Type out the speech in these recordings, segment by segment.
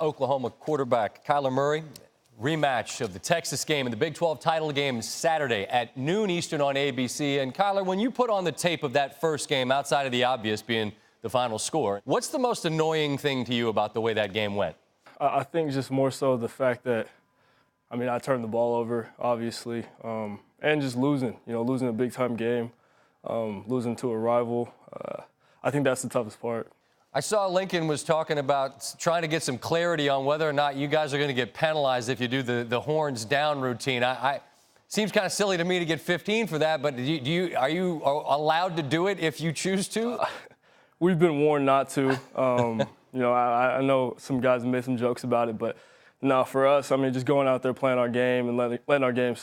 Oklahoma quarterback Kyler Murray. Rematch of the Texas game and the Big 12 title game Saturday at noon Eastern on ABC. And Kyler, when you put on the tape of that first game, outside of the obvious being the final score, what's the most annoying thing to you about the way that game went? I think just more so the fact that, I turned the ball over, obviously, and just losing, losing a big-time game, losing to a rival. I think that's the toughest part. I saw Lincoln was talking about trying to get some clarity on whether or not you guys are going to get penalized if you do the horns down routine. Seems kind of silly to me to get 15 for that, but are you allowed to do it if you choose to? We've been warned not to. I know some guys made some jokes about it, but no, for us, just going out there playing our game and letting our game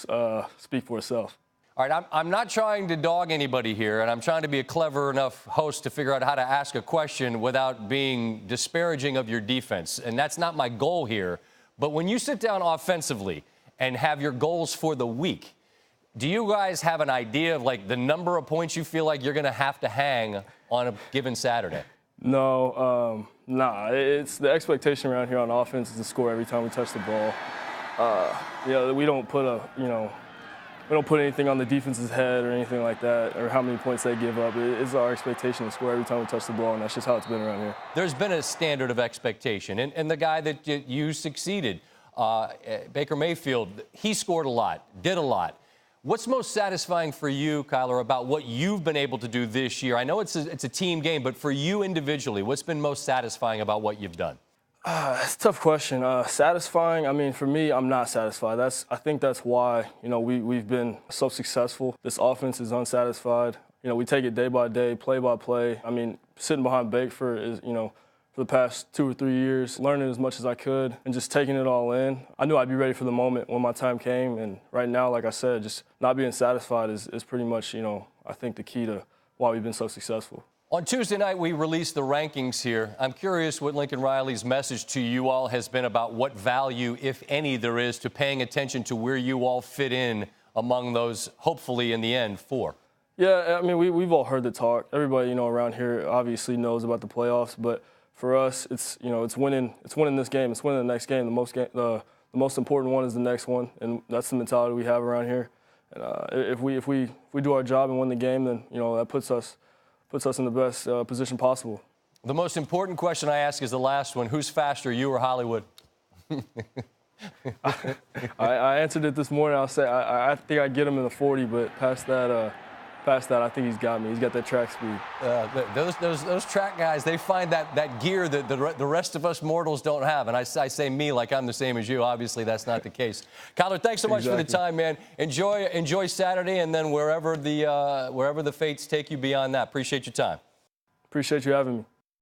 speak for itself. All right, I'm not trying to dog anybody here, and I'm trying to be a clever enough host to figure out how to ask a question without being disparaging of your defense, and that's not my goal here. But when you sit down offensively and have your goals for the week, do you guys have an idea of, like, the number of points you feel like you're going to hang on a given Saturday? No, it's the expectation around here on offense is to score every time we touch the ball. We don't put anything on the defense's head or anything like that, or how many points they give up. It's our expectation to score every time we touch the ball, and that's just how it's been around here. There's been a standard of expectation, and the guy that you succeeded, Baker Mayfield, he scored a lot, did a lot. What's most satisfying for you, Kyler, about what you've been able to do this year? I know it's a team game, but for you individually, what's been most satisfying about what you've done? It's a tough question. Satisfying, for me, I'm not satisfied. I think that's why, we've been so successful. This offense is unsatisfied. We take it day by day, play by play. Sitting behind Baker is, for the past 2 or 3 years, learning as much as I could and just taking it all in. I knew I'd be ready for the moment when my time came. And right now, like I said, just not being satisfied is pretty much, I think the key to why we've been so successful. On Tuesday night, we released the rankings here. I'm curious what Lincoln Riley's message to you all has been about what value, if any, there is to paying attention to where you all fit in among those, hopefully, in the end, 4. Yeah, we've all heard the talk. Everybody, around here obviously knows about the playoffs, but for us, it's winning this game. It's winning the next game. The most important one is the next one, and that's the mentality we have around here. And if we do our job and win the game, then that puts us in the best position possible. The most important question I ask is the last one. Who's faster, you or Hollywood? I answered it this morning. I'll say I think I get him in the 40, but past that, I think he's got me. He's got that track speed. Those track guys, they find that gear that the rest of us mortals don't have. And I say me like I'm the same as you. Obviously, that's not the case. Kyler, thanks so much for the time, man. Enjoy Saturday, and then wherever the fates take you beyond that. Appreciate your time. Appreciate you having me.